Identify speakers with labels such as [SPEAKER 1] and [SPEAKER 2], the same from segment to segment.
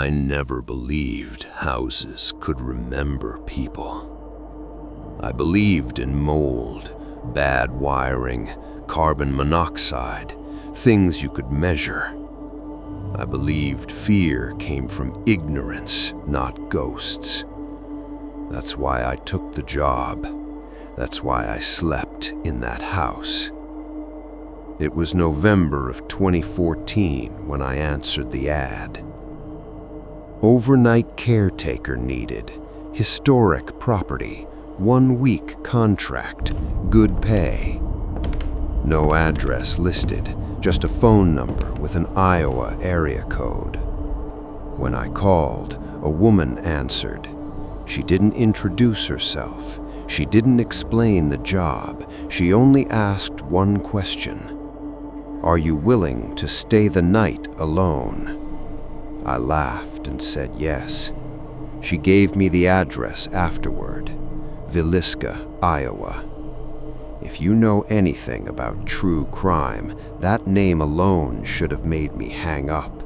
[SPEAKER 1] I never believed houses could remember people. I believed in mold, bad wiring, carbon monoxide, things you could measure. I believed fear came from ignorance, not ghosts. That's why I took the job. That's why I slept in that house. It was November of 2014 when I answered the ad. Overnight caretaker needed, historic property, 1-week contract, good pay. No address listed, just a phone number with an Iowa area code. When I called, a woman answered. She didn't introduce herself. She didn't explain the job. She only asked one question. Are you willing to stay the night alone? I laughed and said yes. She gave me the address afterward, Villisca, Iowa. If you know anything about true crime, that name alone should have made me hang up.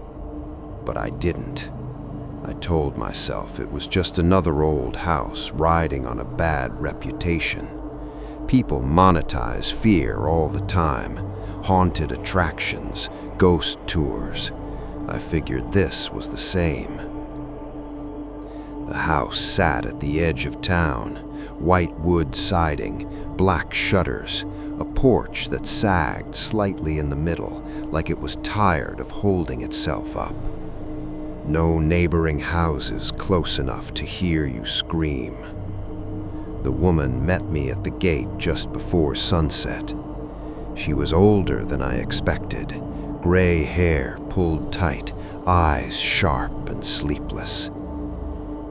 [SPEAKER 1] But I didn't. I told myself it was just another old house riding on a bad reputation. People monetize fear all the time. Haunted attractions, ghost tours. I figured this was the same. The house sat at the edge of town, white wood siding, black shutters, a porch that sagged slightly in the middle, like it was tired of holding itself up. No neighboring houses close enough to hear you scream. The woman met me at the gate just before sunset. She was older than I expected, gray hair pulled tight, eyes sharp and sleepless.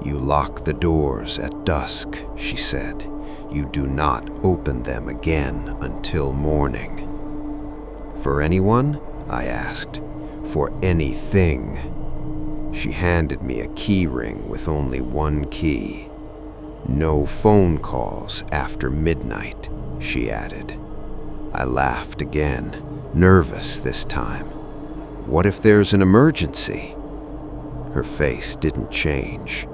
[SPEAKER 1] You lock the doors at dusk, she said. You do not open them again until morning. For anyone? I asked. For anything. She handed me a key ring with only one key. No phone calls after midnight, she added. I laughed again, nervous this time. What if there's an emergency? Her face didn't change.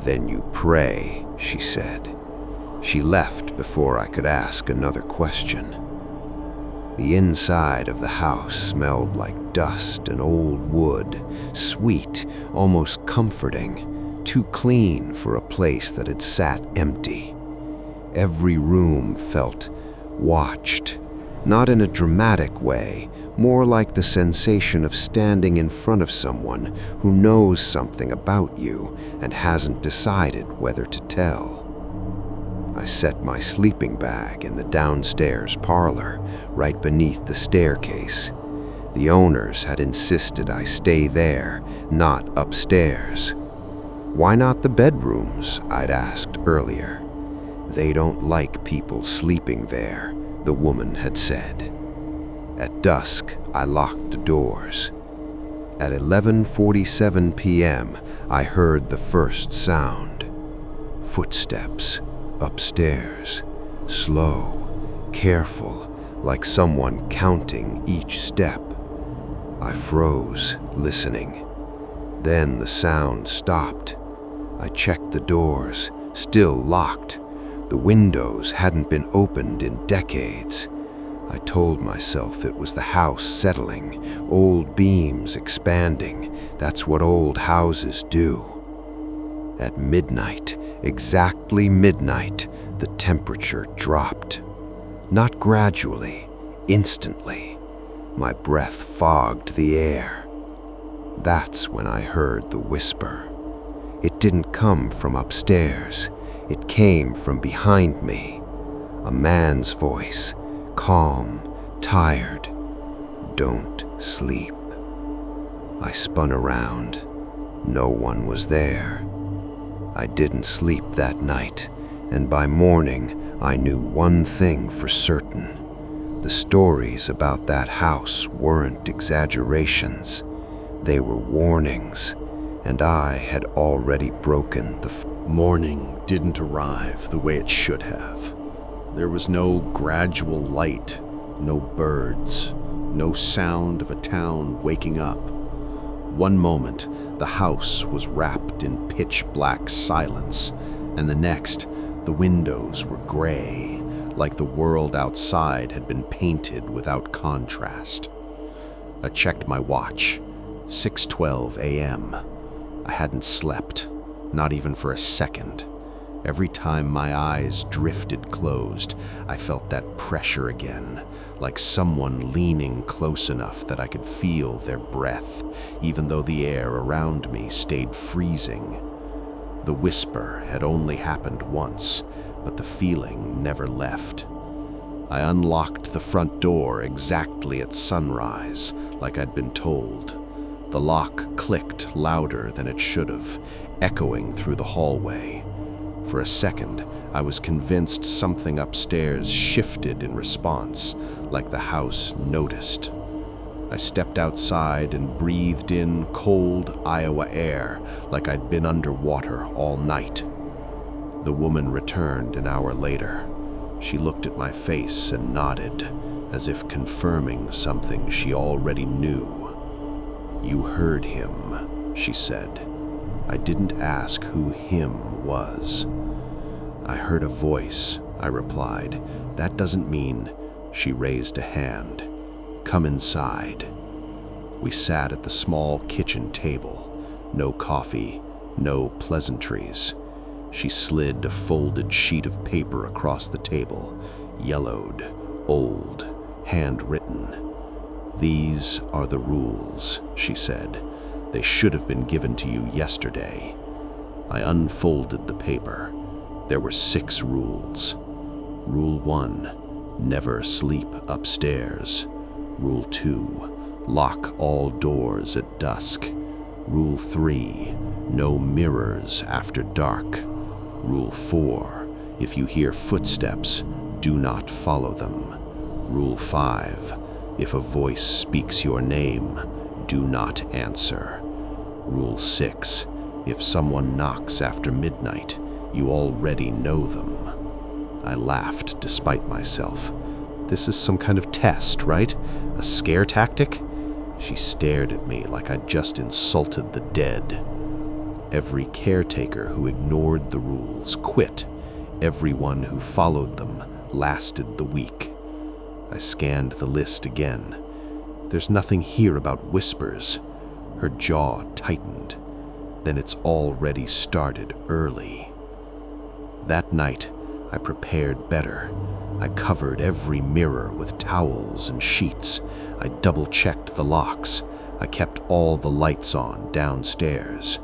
[SPEAKER 1] Then you pray, she said. She left before I could ask another question. The inside of the house smelled like dust and old wood, sweet, almost comforting, too clean for a place that had sat empty. Every room felt watched, not in a dramatic way, more like the sensation of standing in front of someone who knows something about you and hasn't decided whether to tell. I set my sleeping bag in the downstairs parlor, right beneath the staircase. The owners had insisted I stay there, not upstairs. Why not the bedrooms, I'd asked earlier. They don't like people sleeping there, the woman had said. At dusk, I locked the doors. At 11:47 p.m., I heard the first sound. Footsteps, upstairs, slow, careful, like someone counting each step. I froze, listening. Then the sound stopped. I checked the doors, still locked. The windows hadn't been opened in decades. I told myself it was the house settling, old beams expanding. That's what old houses do. At midnight, exactly midnight, the temperature dropped. Not gradually, instantly. My breath fogged the air. That's when I heard the whisper. It didn't come from upstairs. It came from behind me. A man's voice, calm, tired. Don't sleep. I spun around. No one was there. I didn't sleep that night, and by morning I knew one thing for certain. The stories about that house weren't exaggerations. They were warnings, and I had already broken the
[SPEAKER 2] Morning didn't arrive the way it should have. There was no gradual light, no birds, no sound of a town waking up. One moment, the house was wrapped in pitch-black silence, and the next, the windows were gray, like the world outside had been painted without contrast. I checked my watch. 6:12 a.m. I hadn't slept, not even for a second. Every time my eyes drifted closed, I felt that pressure again, like someone leaning close enough that I could feel their breath, even though the air around me stayed freezing. The whisper had only happened once, but the feeling never left. I unlocked the front door exactly at sunrise, like I'd been told. The lock clicked louder than it should have, echoing through the hallway. For a second, I was convinced something upstairs shifted in response, like the house noticed. I stepped outside and breathed in cold Iowa air, like I'd been underwater all night. The woman returned an hour later. She looked at my face and nodded, as if confirming something she already knew. "You heard him," she said. I didn't ask who him was. "I heard a voice," I replied. "That doesn't mean—" She raised a hand. "Come inside." We sat at the small kitchen table. No coffee, no pleasantries. She slid a folded sheet of paper across the table, yellowed, old, handwritten. "These are the rules," she said. "They should have been given to you yesterday." I unfolded the paper. There were 6 rules. Rule 1, never sleep upstairs. Rule 2, lock all doors at dusk. Rule 3, no mirrors after dark. Rule 4, if you hear footsteps, do not follow them. Rule 5, if a voice speaks your name, do not answer. Rule 6, if someone knocks after midnight, you already know them. I laughed despite myself. "This is some kind of test, right? A scare tactic?" She stared at me like I'd just insulted the dead. Every caretaker who ignored the rules quit. Everyone who followed them lasted the week. I scanned the list again. "There's nothing here about whispers." Her jaw tightened. "Then it's already started early." That night, I prepared better. I covered every mirror with towels and sheets. I double-checked the locks. I kept all the lights on downstairs.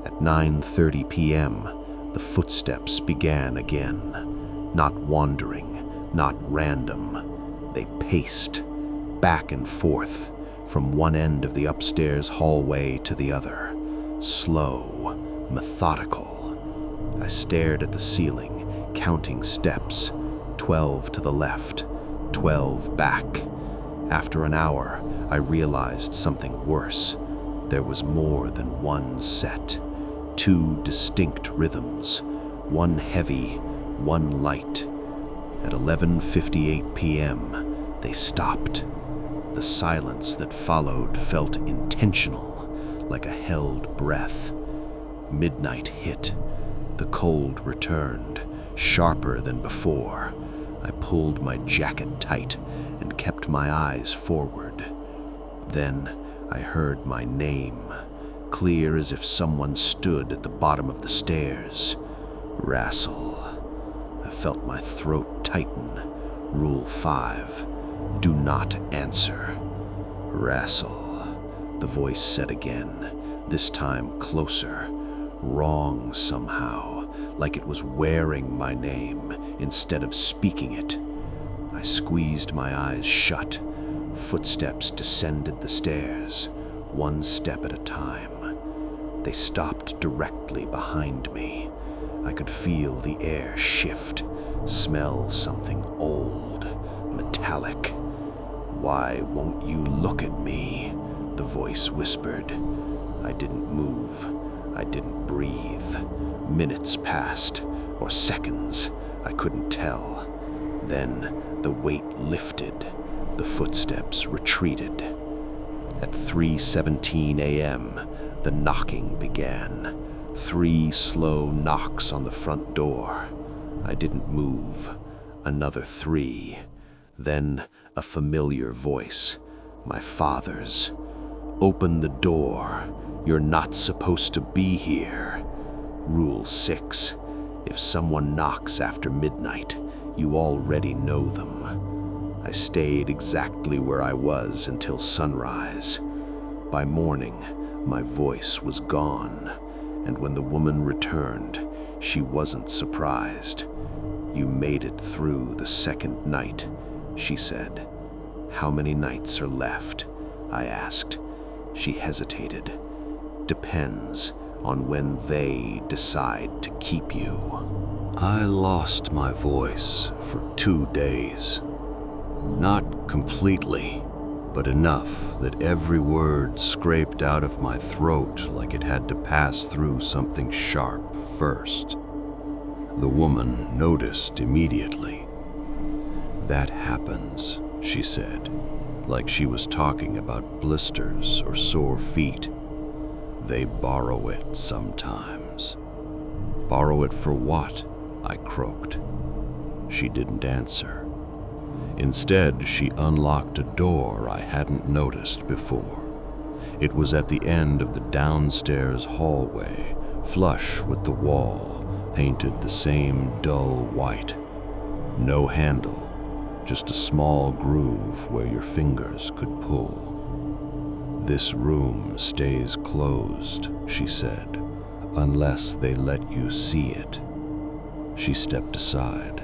[SPEAKER 2] At 9:30 p.m., the footsteps began again. Not wandering, not random. They paced, back and forth, from one end of the upstairs hallway to the other. Slow, methodical. I stared at the ceiling, counting steps. 12 to the left, 12 back. After an hour, I realized something worse. There was more than one set. 2 distinct rhythms, one heavy, one light. At 11:58 p.m., they stopped. The silence that followed felt intentional, like a held breath. Midnight hit. The cold returned, sharper than before. I pulled my jacket tight and kept my eyes forward. Then I heard my name, clear as if someone stood at the bottom of the stairs. Rassel. I felt my throat tighten. Rule 5. Do not answer. Rassel. The voice said again, this time closer. Wrong somehow, like it was wearing my name instead of speaking it. I squeezed my eyes shut. Footsteps descended the stairs, one step at a time. They stopped directly behind me. I could feel the air shift, smell something old, metallic. "Why won't you look at me?" the voice whispered. I didn't move. I didn't breathe. Minutes passed, or seconds, I couldn't tell. Then the weight lifted. The footsteps retreated. At 3:17 a.m., the knocking began. 3 slow knocks on the front door. I didn't move. Another 3. Then a familiar voice, my father's. "Open the door. You're not supposed to be here. Rule 6. If someone knocks after midnight, you already know them." I stayed exactly where I was until sunrise. By morning, my voice was gone, and when the woman returned, she wasn't surprised. "You made it through the second night," she said. "How many nights are left?" I asked. She hesitated. "Depends on when they decide to keep you."
[SPEAKER 1] I lost my voice for 2 days. Not completely, but enough that every word scraped out of my throat like it had to pass through something sharp first. The woman noticed immediately. "That happens," she said, like she was talking about blisters or sore feet. "They borrow it sometimes." "Borrow it for what?" I croaked. She didn't answer. Instead, she unlocked a door I hadn't noticed before. It was at the end of the downstairs hallway, flush with the wall, painted the same dull white. No handle, just a small groove where your fingers could pull. "This room stays closed," she said, "unless they let you see it." She stepped aside.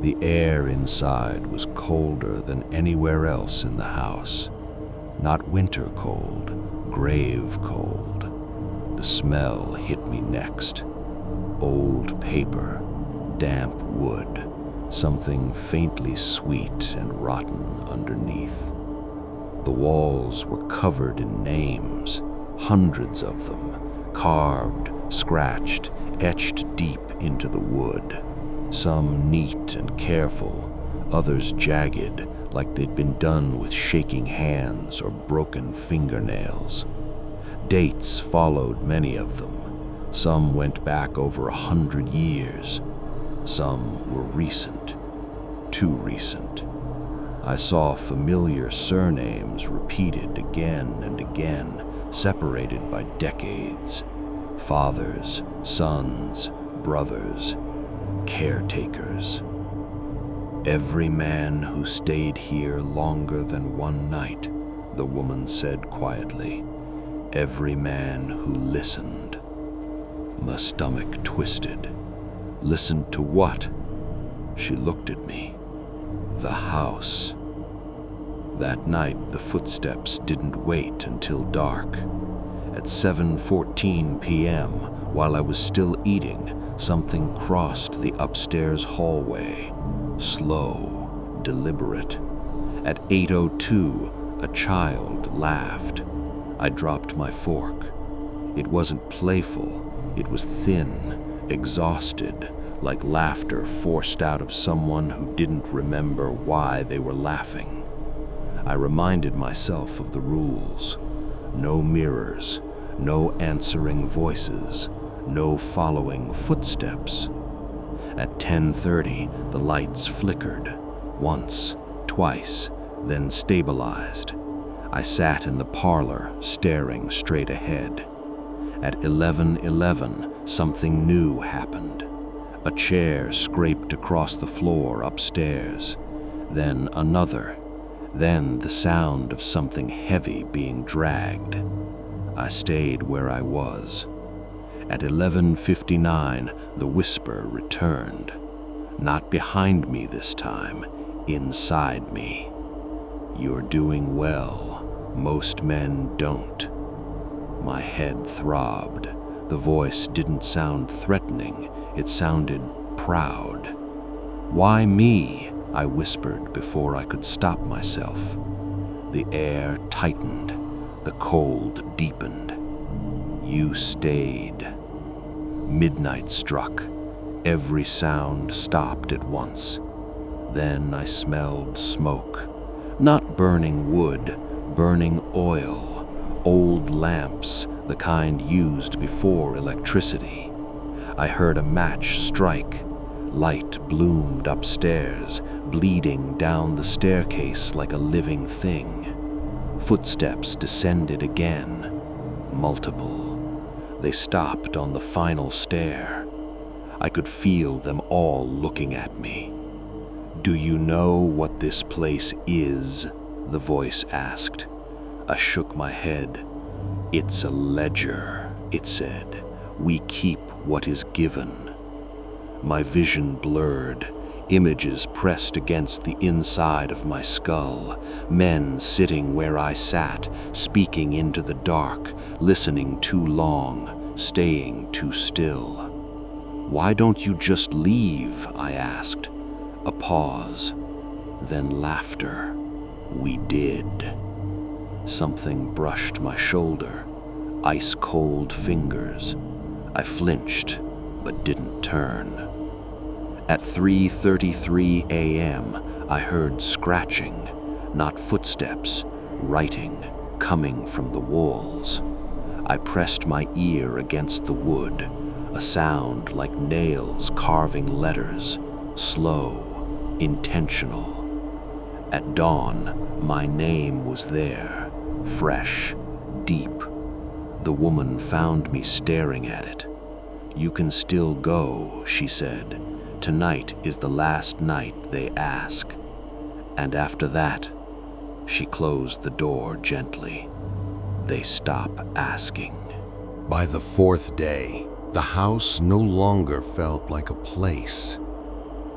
[SPEAKER 1] The air inside was colder than anywhere else in the house. Not winter cold, grave cold. The smell hit me next. Old paper, damp wood, something faintly sweet and rotten underneath. The walls were covered in names, hundreds of them, carved, scratched, etched deep into the wood. Some neat and careful, others jagged, like they'd been done with shaking hands or broken fingernails. Dates followed many of them. Some went back over 100 years. Some were recent, too recent. I saw familiar surnames repeated again and again, separated by decades. Fathers, sons, brothers, caretakers. "Every man who stayed here longer than one night," the woman said quietly. "Every man who listened." My stomach twisted. Listened to what? She looked at me. The house. That night, the footsteps didn't wait until dark. At 7:14 p.m., while I was still eating, something crossed the upstairs hallway. Slow, deliberate. At 8:02, a child laughed. I dropped my fork. It wasn't playful. It was thin, exhausted, like laughter forced out of someone who didn't remember why they were laughing. I reminded myself of the rules. No mirrors, no answering voices, no following footsteps. At 10:30, the lights flickered, once, twice, then stabilized. I sat in the parlor, staring straight ahead. At 11:11, something new happened. A chair scraped across the floor upstairs. Then another. Then the sound of something heavy being dragged. I stayed where I was. At 11:59, the whisper returned. Not behind me this time, inside me. "You're doing well. Most men don't." My head throbbed. The voice didn't sound threatening. It sounded proud. "Why me?" I whispered before I could stop myself. The air tightened. The cold deepened. "You stayed." Midnight struck. Every sound stopped at once. Then I smelled smoke. Not burning wood,
[SPEAKER 2] burning oil, old lamps, the kind used before electricity. I heard a match strike. Light bloomed upstairs, bleeding down the staircase like a living thing. Footsteps descended again, multiple. They stopped on the final stair. I could feel them all looking at me. "Do you know what this place is?" the voice asked. I shook my head. "It's a ledger," it said. "We keep what is given." My vision blurred. Images pressed against the inside of my skull. Men sitting where I sat, speaking into the dark, listening too long, staying too still. "Why don't you just leave?" I asked. A pause, then laughter. "We did." Something brushed my shoulder, ice-cold fingers. I flinched, but didn't turn. At 3:33 a.m., I heard scratching, not footsteps, writing, coming from the walls. I pressed my ear against the wood, a sound like nails carving letters, slow, intentional. At dawn, my name was there, fresh, deep. The woman found me staring at it. "You can still go," she said. "Tonight is the last night they ask." And after that, she closed the door gently. They stop asking.
[SPEAKER 1] By the fourth day, the house no longer felt like a place.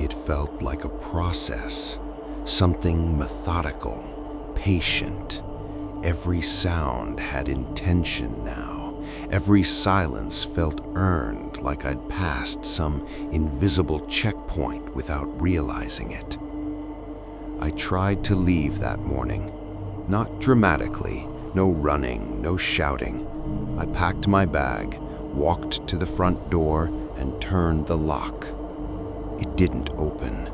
[SPEAKER 1] It felt like a process, something methodical, patient. Every sound had intention now. Every silence felt earned, like I'd passed some invisible checkpoint without realizing it. I tried to leave that morning. Not dramatically, no running, no shouting. I packed my bag, walked to the front door, and turned the lock. It didn't open.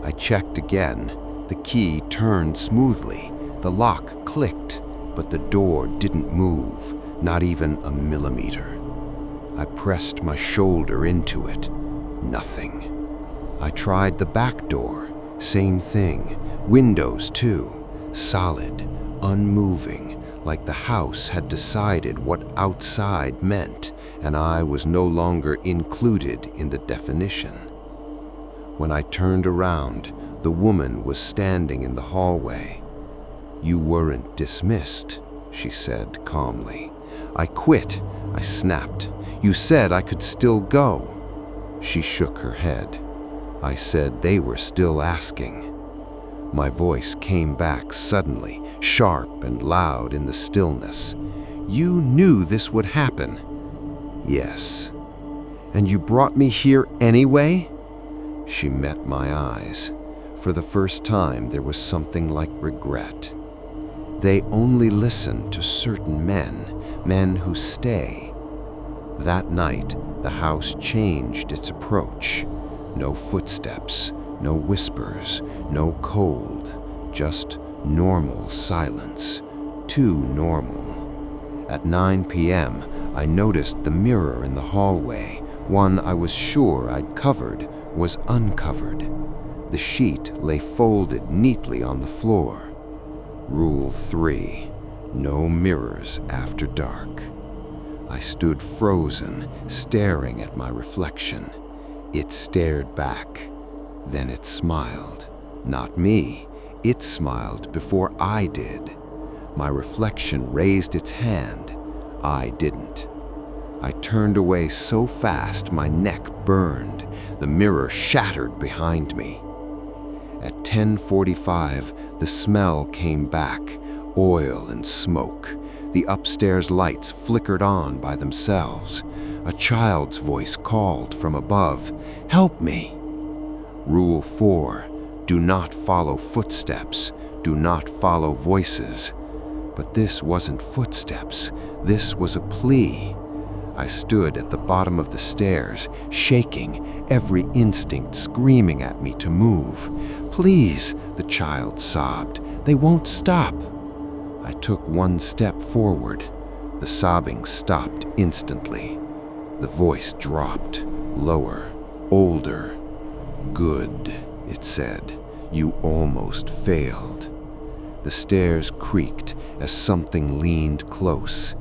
[SPEAKER 1] I checked again. The key turned smoothly. The lock clicked, but the door didn't move, not even a millimeter. I pressed my shoulder into it. Nothing. I tried the back door. Same thing. Windows too. Solid, unmoving, like the house had decided what outside meant, and I was no longer included in the definition. When I turned around, the woman was standing in the hallway. "You weren't dismissed," she said calmly. "I quit," I snapped. "You said I could still go." She shook her head. I said they were still asking. My voice came back suddenly, sharp and loud in the stillness. "You knew this would happen." "Yes." "And you brought me here anyway?" She met my eyes. For the first time, there was something like regret. They only listen to certain men who stay. That night, the house changed its approach. No footsteps, no whispers, no cold, just normal silence. Too normal. At 9 p.m., I noticed the mirror in the hallway, one I was sure I'd covered, was uncovered. The sheet lay folded neatly on the floor. Rule 3. No mirrors after dark. I stood frozen, staring at my reflection. It stared back. Then it smiled. Not me. It smiled before I did. My reflection raised its hand. I didn't. I turned away so fast my neck burned. The mirror shattered behind me. At 10:45, the smell came back, oil and smoke. The upstairs lights flickered on by themselves. A child's voice called from above, "Help me!" Rule 4. Do not follow footsteps. Do not follow voices. But this wasn't footsteps. This was a plea. I stood at the bottom of the stairs, shaking, every instinct screaming at me to move. "Please," the child sobbed. "They won't stop." I took one step forward. The sobbing stopped instantly. The voice dropped, lower, older. "Good," it said. "You almost failed." The stairs creaked as something leaned close.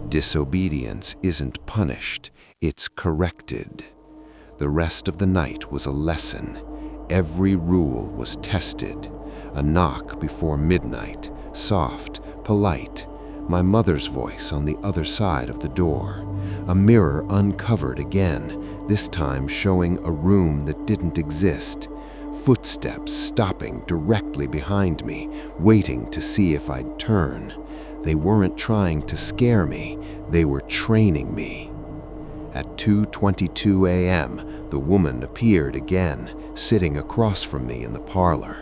[SPEAKER 1] Disobedience isn't punished, it's corrected. The rest of the night was a lesson. Every rule was tested. A knock before midnight, soft, polite. My mother's voice on the other side of the door. A mirror uncovered again, this time showing a room that didn't exist. Footsteps stopping directly behind me, waiting to see if I'd turn. They weren't trying to scare me, they were training me. At 2:22 a.m., the woman appeared again, sitting across from me in the parlor.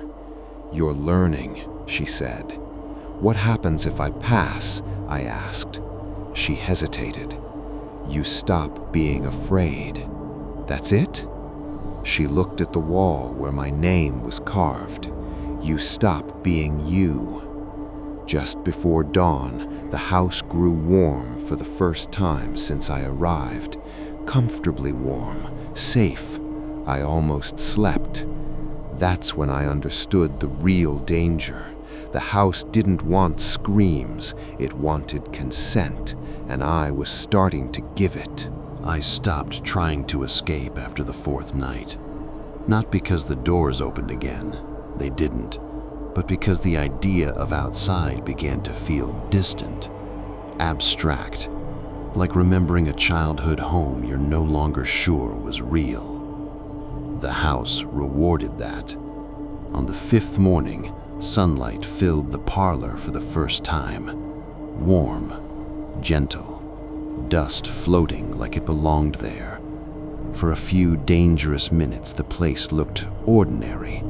[SPEAKER 1] "You're learning," she said. "What happens if I pass?" I asked. She hesitated. "You stop being afraid." "That's it?" She looked at the wall where my name was carved. "You stop being you." Just before dawn, the house grew warm for the first time since I arrived. Comfortably warm, safe. I almost slept. That's when I understood the real danger. The house didn't want screams, it wanted consent, and I was starting to give it.
[SPEAKER 2] I stopped trying to escape after the fourth night. Not because the doors opened again, they didn't, but because the idea of outside began to feel distant, abstract, like remembering a childhood home you're no longer sure was real. The house rewarded that. On the fifth morning, sunlight filled the parlor for the first time. Warm, gentle, dust floating like it belonged there. For a few dangerous minutes, the place looked ordinary,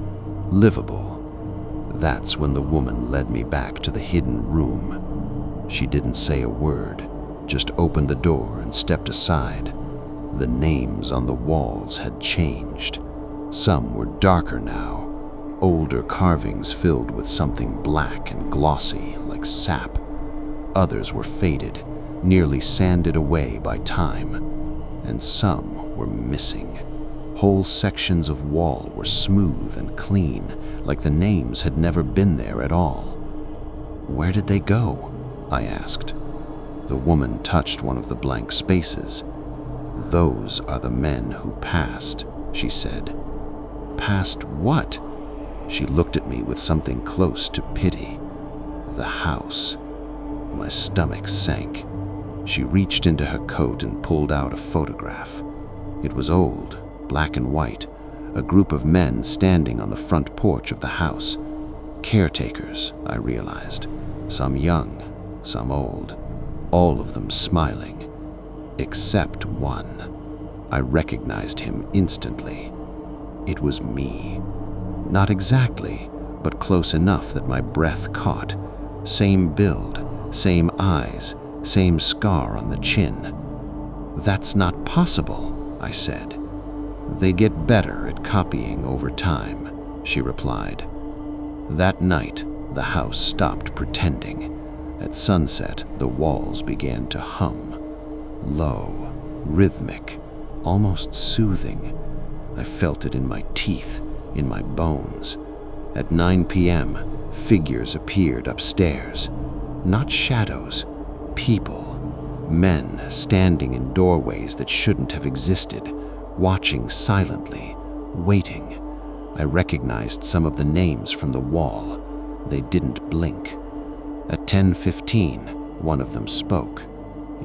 [SPEAKER 2] livable. That's when the woman led me back to the hidden room. She didn't say a word, just opened the door and stepped aside. The names on the walls had changed. Some were darker now, older carvings filled with something black and glossy like sap. Others were faded, nearly sanded away by time, and some were missing. Whole sections of wall were smooth and clean, like the names had never been there at all. "Where did they go?" I asked. The woman touched one of the blank spaces. "Those are the men who passed," she said. "Passed what?" She looked at me with something close to pity. "The house." My stomach sank. She reached into her coat and pulled out a photograph. It was old, black and white, a group of men standing on the front porch of the house. Caretakers, I realized. Some young, some old, all of them smiling. Except one. I recognized him instantly. It was me. Not exactly, but close enough that my breath caught. Same build, same eyes, same scar on the chin. "That's not possible," I said. "They get better at copying over time," she replied. That night, the house stopped pretending. At sunset, the walls began to hum. Low, rhythmic, almost soothing. I felt it in my teeth, in my bones. At 9 p.m., figures appeared upstairs. Not shadows, people. Men standing in doorways that shouldn't have existed, watching silently, waiting. I recognized some of the names from the wall. They didn't blink. At 10:15, one of them spoke.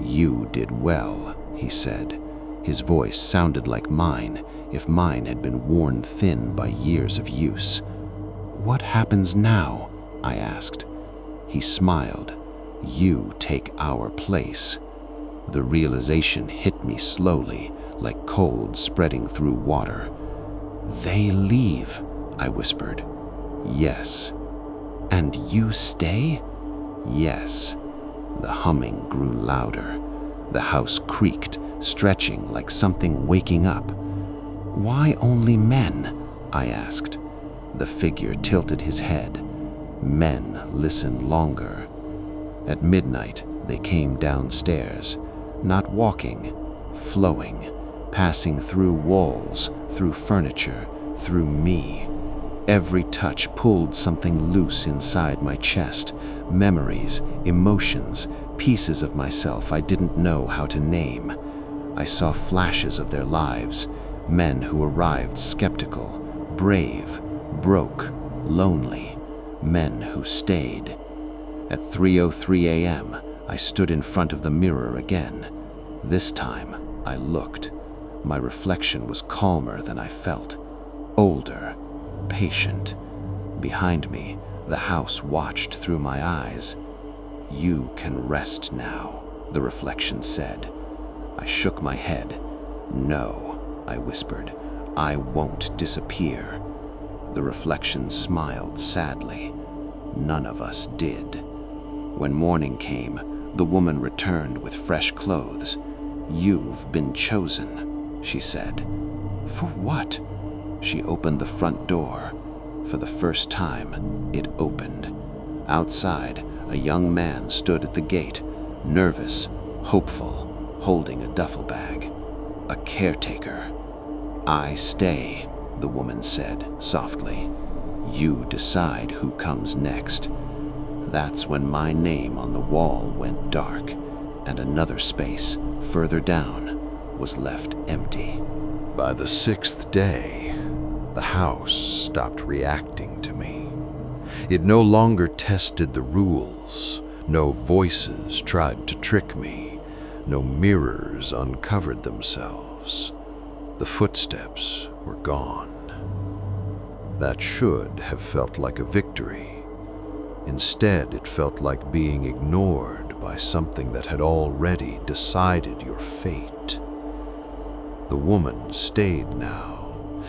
[SPEAKER 2] "You did well," he said. His voice sounded like mine, if mine had been worn thin by years of use. "What happens now?" I asked. He smiled. "You take our place." The realization hit me slowly, like cold spreading through water. "They leave," I whispered. "Yes." "And you stay?" "Yes." The humming grew louder. The house creaked, stretching like something waking up. "Why only men?" I asked. The figure tilted his head. "Men listen longer." At midnight, they came downstairs, not walking, flowing, passing through walls, through furniture, through me. Every touch pulled something loose inside my chest, memories, emotions, pieces of myself I didn't know how to name. I saw flashes of their lives, men who arrived skeptical, brave, broke, lonely, men who stayed. At 3:03 a.m., I stood in front of the mirror again. This time, I looked. My reflection was calmer than I felt, older, patient. Behind me, the house watched through my eyes. "You can rest now," the reflection said. I shook my head. "No," I whispered, "I won't disappear." The reflection smiled sadly. None of us did. When morning came, the woman returned with fresh clothes. "You've been chosen," she said. "For what?" She opened the front door. For the first time, it opened. Outside, a young man stood at the gate, nervous, hopeful, holding a duffel bag. A caretaker. "I stay," the woman said softly. "You decide who comes next." That's when my name on the wall went dark, and another space, further down, was left empty.
[SPEAKER 1] By the 6th day, the house stopped reacting to me. It no longer tested the rules. No voices tried to trick me. No mirrors uncovered themselves. The footsteps were gone. That should have felt like a victory. Instead, it felt like being ignored by something that had already decided your fate. The woman stayed now,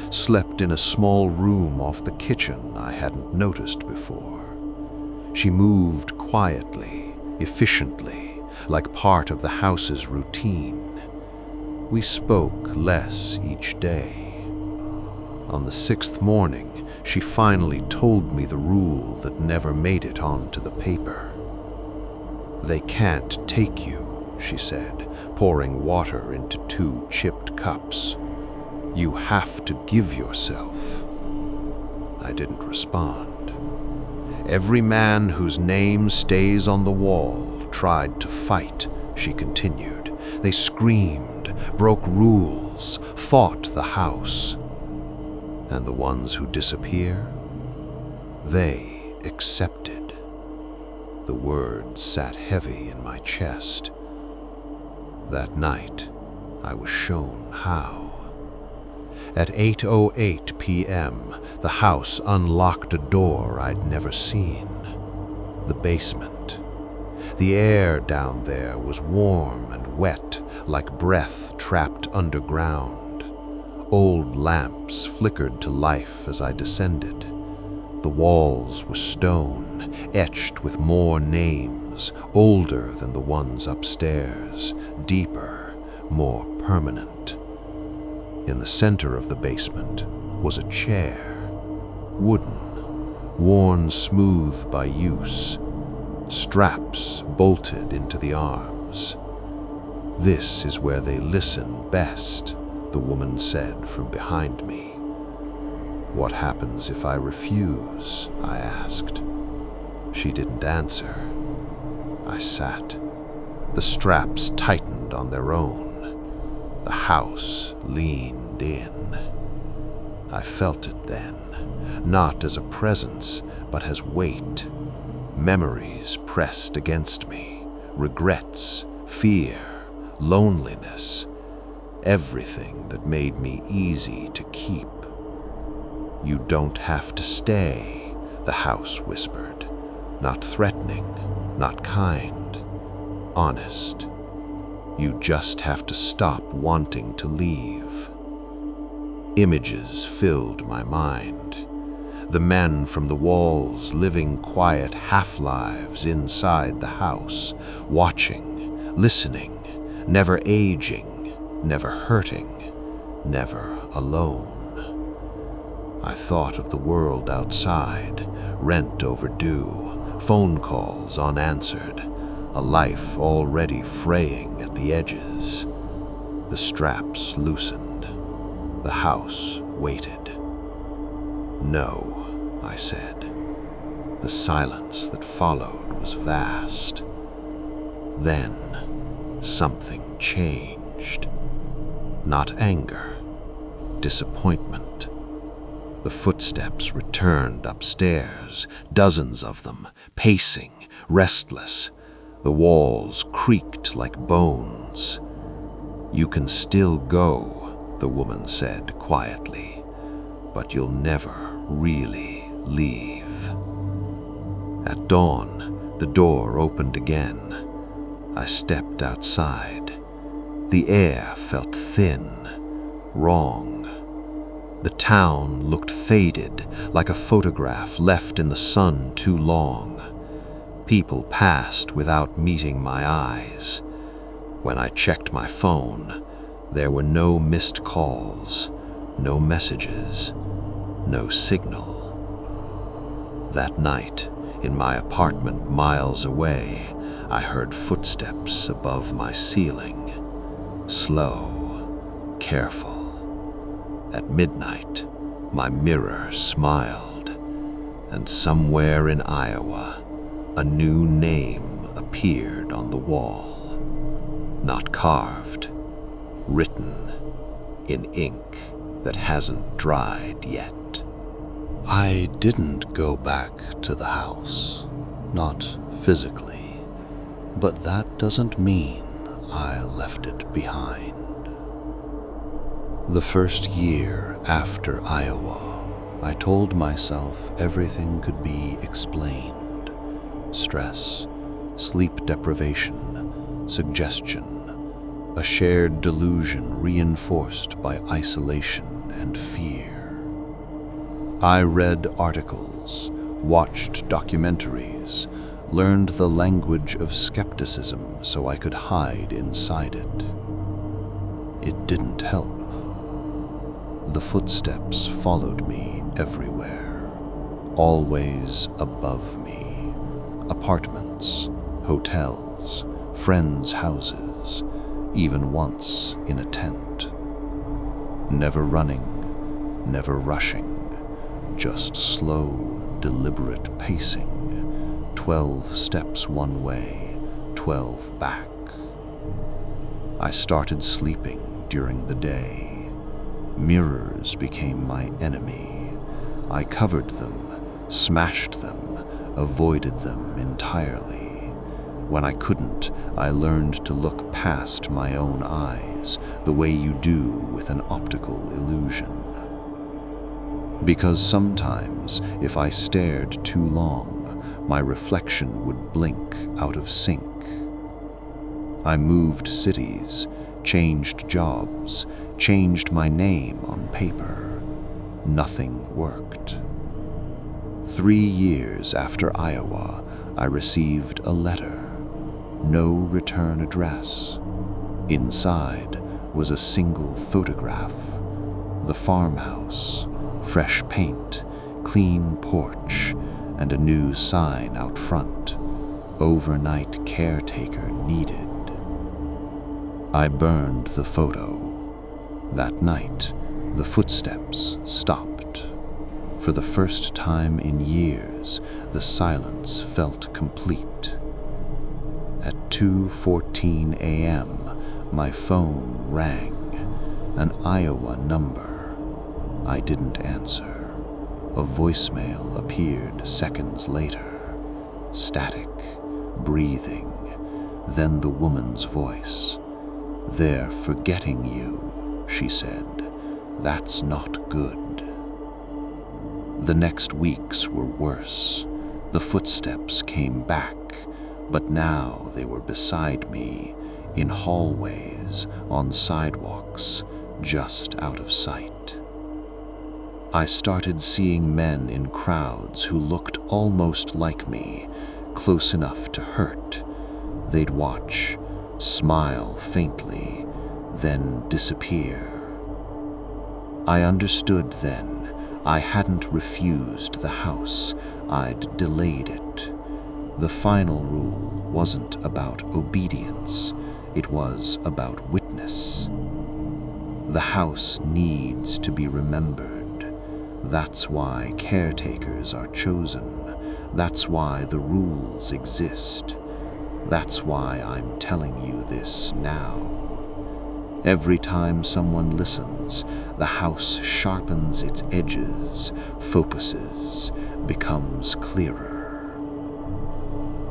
[SPEAKER 1] slept in a small room off the kitchen I hadn't noticed before. She moved quietly, efficiently, like part of the house's routine. We spoke less each day. On the 6th morning, she finally told me the rule that never made it onto the paper. "They can't take you," she said, pouring water into 2 chipped cups. "You have to give yourself." I didn't respond. "Every man whose name stays on the wall tried to fight," she continued. "They screamed, broke rules, fought the house. And the ones who disappear, they accepted." The words sat heavy in my chest. That night, I was shown how. At 8:08 p.m., the house unlocked a door I'd never seen. The basement. The air down there was warm and wet, like breath trapped underground. Old lamps flickered to life as I descended. The walls were stone, etched with more names, older than the ones upstairs, deeper, more permanent. In the center of the basement was a chair, wooden, worn smooth by use, straps bolted into the arms. "This is where they listen best," the woman said from behind me. "What happens if I refuse?" I asked. She didn't answer. I sat. The straps tightened on their own. The house leaned in. I felt it then, not as a presence, but as weight. Memories pressed against me, regrets, fear, loneliness, everything that made me easy to keep. "You don't have to stay," the house whispered, not threatening, not kind, honest. "You just have to stop wanting to leave." Images filled my mind. The men from the walls living quiet half-lives inside the house, watching, listening, never aging, never hurting, never alone. I thought of the world outside, rent overdue, phone calls unanswered,
[SPEAKER 2] a life already fraying at the edges. The straps loosened. The house waited. "No," I said. The silence that followed was vast. Then something changed. Not anger, disappointment. The footsteps returned upstairs, dozens of them, pacing, restless. The walls creaked like bones. "You can still go," the woman said quietly, "but you'll never really leave." At dawn, the door opened again. I stepped outside. The air felt thin, wrong. The town looked faded, like a photograph left in the sun too long. People passed without meeting my eyes. When I checked my phone, there were no missed calls, no messages, no signal. That night, in my apartment miles away, I heard footsteps above my ceiling. Slow, careful. At midnight, my mirror smiled, and somewhere in Iowa, a new name appeared on the wall. Not carved, written in ink that hasn't dried yet.
[SPEAKER 3] I didn't go back to the house, not physically, but that doesn't mean I left it behind. The first year after Iowa, I told myself everything could be explained. Stress, sleep deprivation, suggestion, a shared delusion reinforced by isolation and fear. I read articles, watched documentaries, learned the language of skepticism so I could hide inside it. It didn't help. The footsteps followed me everywhere, always above me. Apartments, hotels, friends' houses, even once in a tent. Never running, never rushing, just slow, deliberate pacing. 12 steps one way, 12 back. I started sleeping during the day. Mirrors became my enemy. I covered them, smashed them, avoided them entirely. When I couldn't, I learned to look past my own eyes, the way you do with an optical illusion. Because sometimes, if I stared too long, my reflection would blink out of sync. I moved cities, changed jobs, changed my name on paper. Nothing worked. 3 years after Iowa, I received a letter. No return address. Inside was a single photograph. The farmhouse, fresh paint, clean porch, and a new sign out front. Overnight caretaker needed. I burned the photo. That night, the footsteps stopped. For the first time in years, the silence felt complete. At 2:14 a.m., my phone rang, an Iowa number. I didn't answer. A voicemail appeared seconds later. Static, breathing, then the woman's voice. "They're forgetting you," she said. "That's not good." The next weeks were worse. The footsteps came back, but now they were beside me, in hallways, on sidewalks, just out of sight. I started seeing men in crowds who looked almost like me, close enough to hurt. They'd watch, smile faintly, then disappear. I understood then. I hadn't refused the house, I'd delayed it.
[SPEAKER 2] The final rule wasn't about obedience, it was about witness. The house needs to be remembered. That's why caretakers are chosen. That's why the rules exist. That's why I'm telling you this now. Every time someone listens, the house sharpens its edges, focuses, becomes clearer.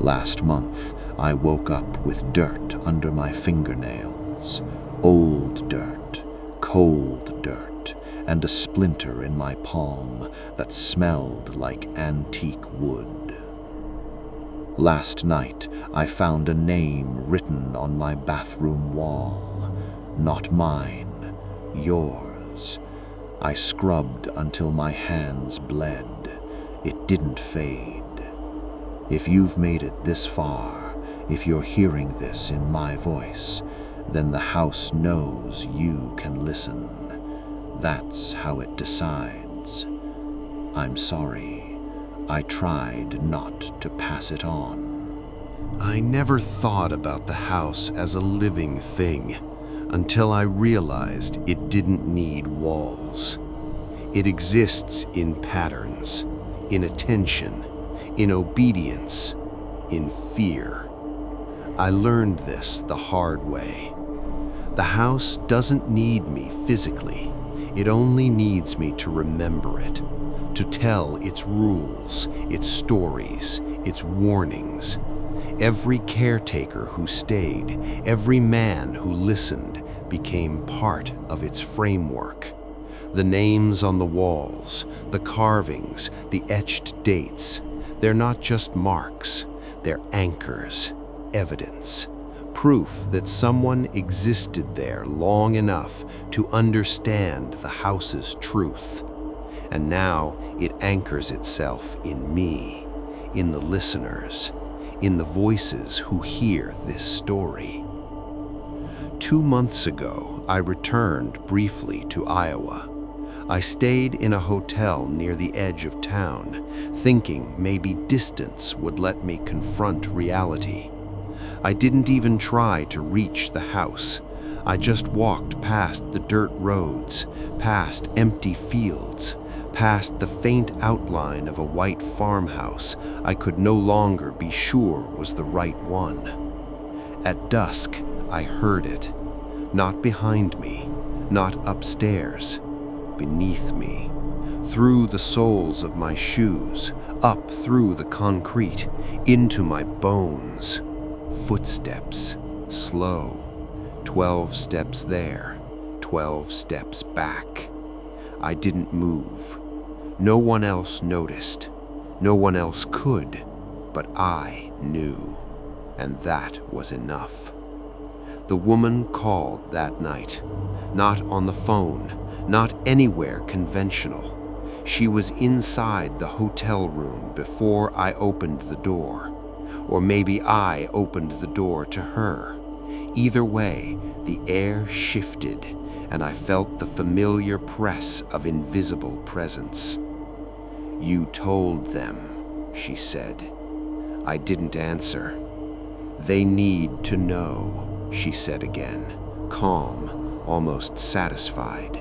[SPEAKER 2] Last month, I woke up with dirt under my fingernails, old dirt, cold dirt, and a splinter in my palm that smelled like antique wood. Last night, I found a name written on my bathroom wall. Not mine, yours. I scrubbed until my hands bled. It didn't fade. If you've made it this far, if you're hearing this in my voice, then the house knows you can listen. That's how it decides. I'm sorry. I tried not to pass it on.
[SPEAKER 1] I never thought about the house as a living thing until I realized it didn't need walls. It exists in patterns, in attention, in obedience, in fear. I learned this the hard way. The house doesn't need me physically. It only needs me to remember it, to tell its rules, its stories, its warnings. Every caretaker who stayed, every man who listened, became part of its framework. The names on the walls, the carvings, the etched dates, they're not just marks, they're anchors, evidence, proof that someone existed there long enough to understand the house's truth. And now it anchors itself in me, in the listeners, in the voices who hear this story. 2 months ago, I returned briefly to Iowa. I stayed in a hotel near the edge of town, thinking maybe distance would let me confront reality. I didn't even try to reach the house. I just walked past the dirt roads, past empty fields, past the faint outline of a white farmhouse I could no longer be sure was the right one. At dusk, I heard it. Not behind me, not upstairs, beneath me, through the soles of my shoes, up through the concrete, into my bones. Footsteps, slow. 12 steps there, 12 steps back. I didn't move. No one else noticed. No one else could, but I knew, and that was enough. The woman called that night, not on the phone, not anywhere conventional. She was inside the hotel room before I opened the door, or maybe I opened the door to her. Either way, the air shifted, and I felt the familiar press of invisible presence. "You told them," she said. I didn't answer. "They need to know," she said again, calm, almost satisfied.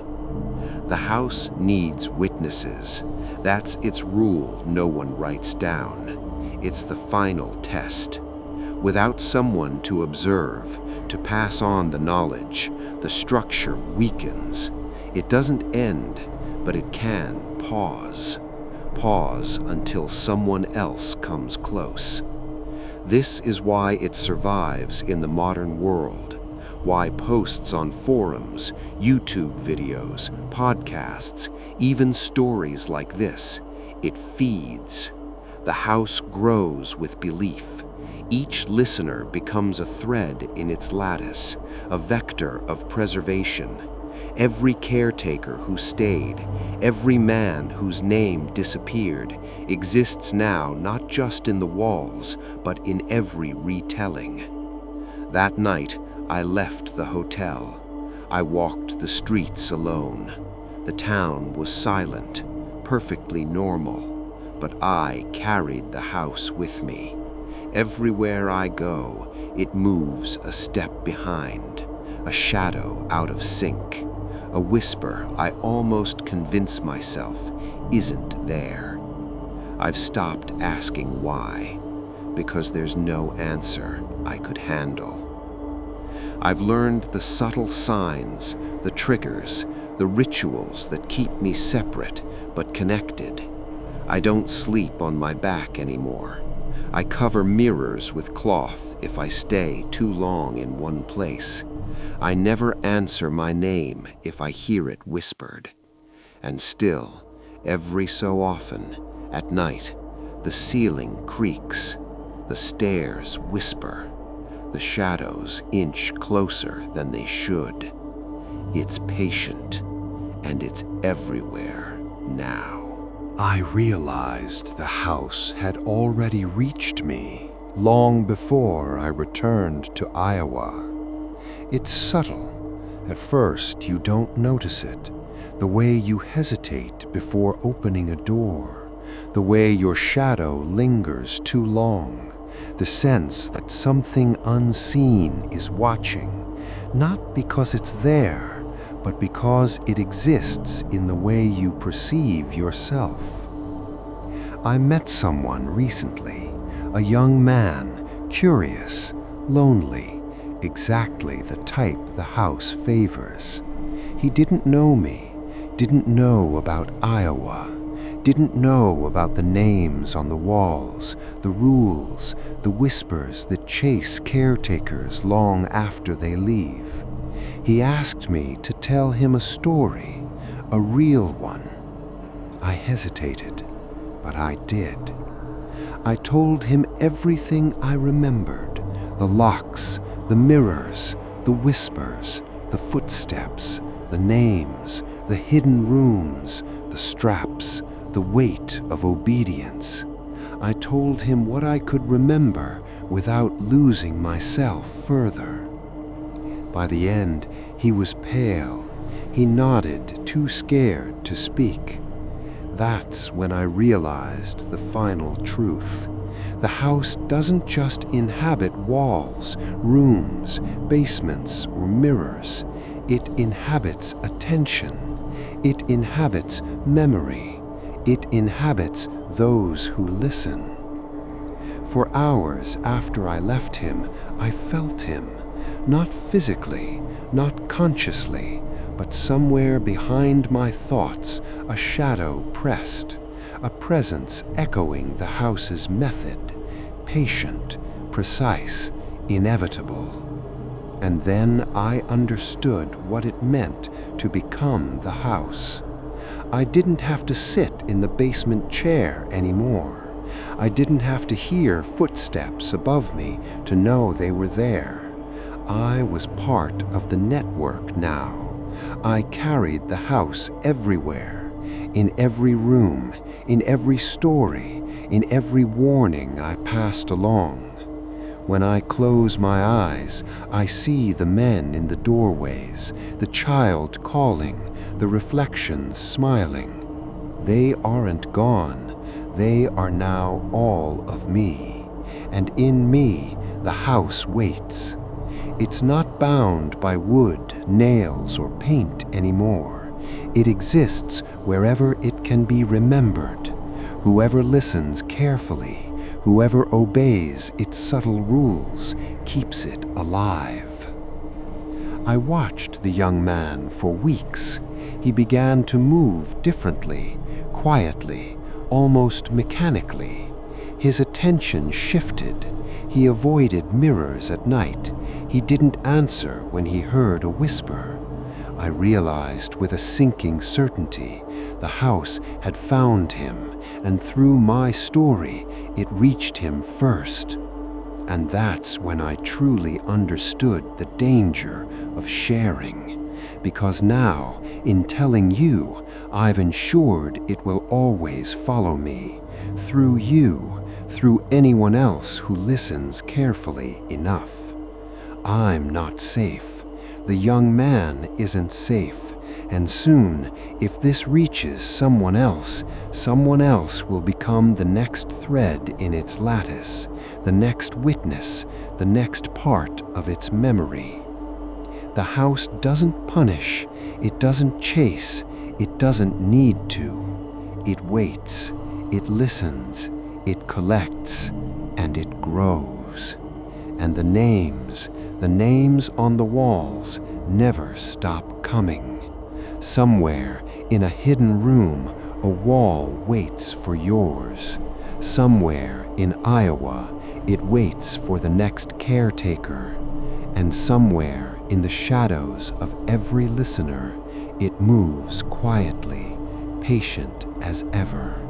[SPEAKER 1] The house needs witnesses. That's its rule no one writes down. It's the final test. Without someone to observe, to pass on the knowledge, the structure weakens. It doesn't end, but it can pause. Pause until someone else comes close. This is why it survives in the modern world, why posts on forums, YouTube videos, podcasts, even stories like this, it feeds. The house grows with belief. Each listener becomes a thread in its lattice, a vector of preservation. Every caretaker who stayed, every man whose name disappeared, exists now not just in the walls, but in every retelling. That night, I left the hotel. I walked the streets alone. The town was silent, perfectly normal, but I carried the house with me. Everywhere I go, it moves a step behind, a shadow out of sync, a whisper I almost convince myself isn't there. I've stopped asking why, because there's no answer I could handle. I've learned the subtle signs, the triggers, the rituals that keep me separate but connected. I don't sleep on my back anymore. I cover mirrors with cloth if I stay too long in one place. I never answer my name if I hear it whispered. And still, every so often, at night, the ceiling creaks, the stairs whisper, the shadows inch closer than they should. It's patient, and it's everywhere now.
[SPEAKER 2] I realized the house had already reached me long before I returned to Iowa. It's subtle. At first, you don't notice it. The way you hesitate before opening a door, the way your shadow lingers too long, the sense that something unseen is watching, not because it's there, but because it exists in the way you perceive yourself. I met someone recently, a young man, curious, lonely, exactly the type the house favors. He didn't know me, didn't know about Iowa, didn't know about the names on the walls, the rules, the whispers that chase caretakers long after they leave. He asked me to tell him a story, a real one. I hesitated, but I did. I told him everything I remembered, the locks, the mirrors, the whispers, the footsteps, the names, the hidden rooms, the straps, the weight of obedience. I told him what I could remember without losing myself further. By the end, he was pale. He nodded, too scared to speak. That's when I realized the final truth. The house doesn't just inhabit walls, rooms, basements, or mirrors. It inhabits attention. It inhabits memory. It inhabits those who listen. For hours after I left him, I felt him. Not physically, not consciously, but somewhere behind my thoughts, a shadow pressed, a presence echoing the house's method, patient, precise, inevitable. And then I understood what it meant to become the house. I didn't have to sit in the basement chair anymore. I didn't have to hear footsteps above me to know they were there. I was part of the network now. I carried the house everywhere, in every room, in every story, in every warning I passed along. When I close my eyes, I see the men in the doorways, the child calling, the reflections smiling. They aren't gone. They are now all of me. And in me, the house waits. It's not bound by wood, nails, or paint anymore. It exists wherever it can be remembered. Whoever listens carefully, whoever obeys its subtle rules, keeps it alive. I watched the young man for weeks. He began to move differently, quietly, almost mechanically. His attention shifted. He avoided mirrors at night. He didn't answer when he heard a whisper. I realized with a sinking certainty the house had found him, and through my story it reached him first. And that's when I truly understood the danger of sharing, because now, in telling you, I've ensured it will always follow me, through you, through anyone else who listens carefully enough. I'm not safe. The young man isn't safe,
[SPEAKER 1] And soon, if this reaches someone else will become the next thread in its lattice, the next witness, the next part of its memory. The house doesn't punish, it doesn't chase, it doesn't need to. It waits, it listens, it collects, and it grows. And the names on the walls never stop coming. Somewhere in a hidden room, a wall waits for yours. Somewhere in Iowa, it waits for the next caretaker. And somewhere in the shadows of every listener, it moves quietly, patient as ever.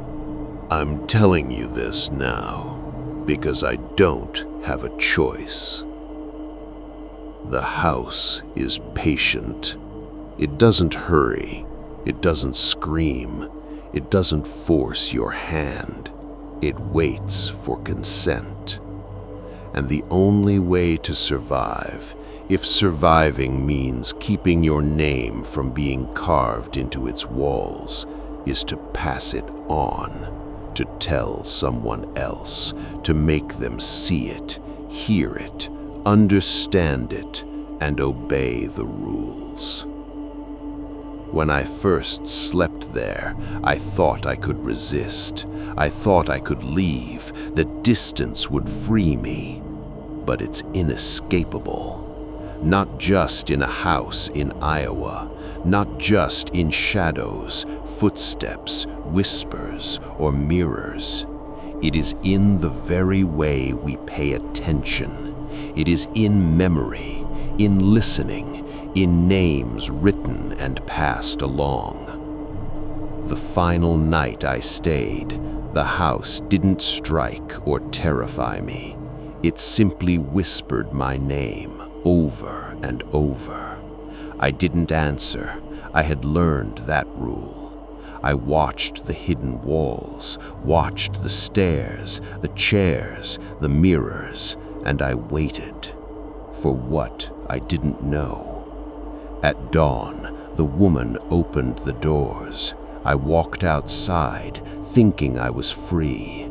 [SPEAKER 2] I'm telling you this now because I don't have a choice. The house is patient. It doesn't hurry. It doesn't scream. It doesn't force your hand. It waits for consent. And the only way to survive, if surviving means keeping your name from being carved into its walls, is to pass it on, to tell someone else, to make them see it, hear it, understand it, and obey the rules. When I first slept there, I thought I could resist. I thought I could leave, that distance would free me. But it's inescapable. Not just in a house in Iowa, not just in shadows, footsteps, whispers, or mirrors. It is in the very way we pay attention. It is in memory, in listening, in names written and passed along. The final night I stayed, the house didn't strike or terrify me. It simply whispered my name over and over. I didn't answer. I had learned that rule. I watched the hidden walls, watched the stairs, the chairs, the mirrors, and I waited for what I didn't know. At dawn, the woman opened the doors. I walked outside, thinking I was free.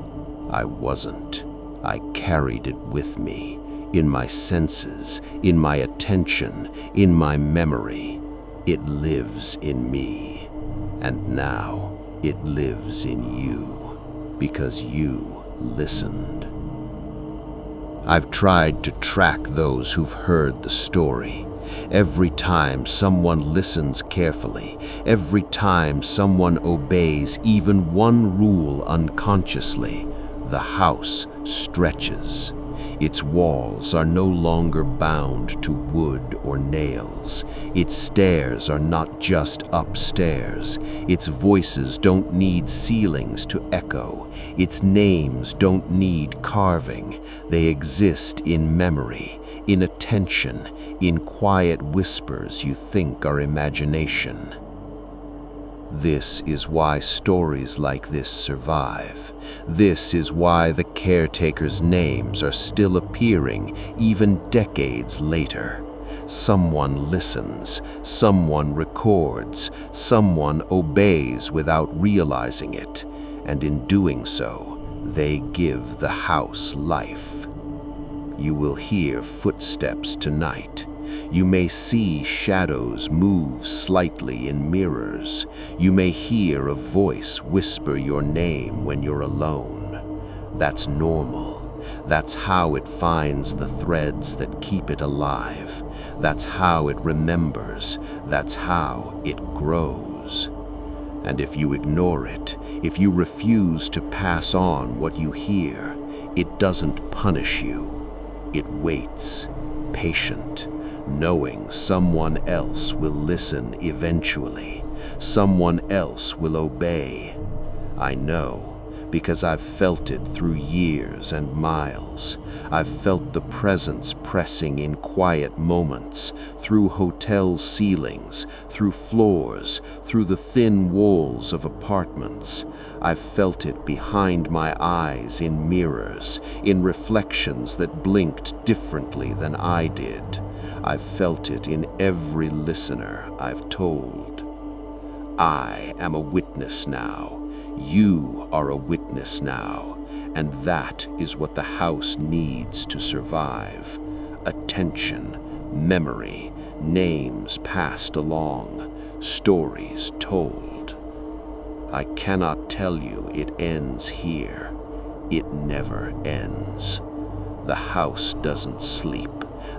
[SPEAKER 2] I wasn't. I carried it with me, in my senses, in my attention, in my memory. It lives in me. And now it lives in you, because you listened. I've tried to track those who've heard the story. Every time someone listens carefully, every time someone obeys even one rule unconsciously, the house stretches. Its walls are no longer bound to wood or nails. Its stairs are not just upstairs. Its voices don't need ceilings to echo. Its names don't need carving. They exist in memory, in attention, in quiet whispers you think are imagination. This is why stories like this survive. This is why the caretakers' names are still appearing even decades later. Someone listens, someone records, someone obeys without realizing it, and in doing so, they give the house life. You will hear footsteps tonight. You may see shadows move slightly in mirrors. You may hear a voice whisper your name when you're alone. That's normal. That's how it finds the threads that keep it alive. That's how it remembers. That's how it grows. And if you ignore it, if you refuse to pass on what you hear, it doesn't punish you. It waits, patient, knowing someone else will listen eventually. Someone else will obey. I know, because I've felt it through years and miles. I've felt the presence pressing in quiet moments, through hotel ceilings, through floors, through the thin walls of apartments. I've felt it behind my eyes in mirrors, in reflections that blinked differently than I did. I've felt it in every listener I've told. I am a witness now. You are a witness now. And that is what the house needs to survive. Attention, memory, names passed along, stories told. I cannot tell you it ends here. It never ends. The house doesn't sleep.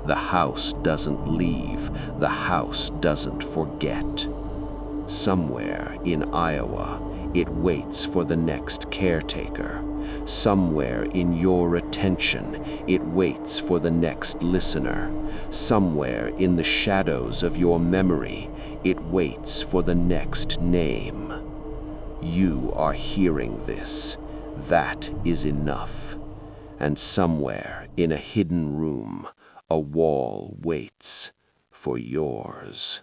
[SPEAKER 2] The house doesn't leave. The house doesn't forget. Somewhere in Iowa, it waits for the next caretaker. Somewhere in your attention, it waits for the next listener. Somewhere in the shadows of your memory, it waits for the next name. You are hearing this. That is enough. And somewhere in a hidden room, a wall waits for yours.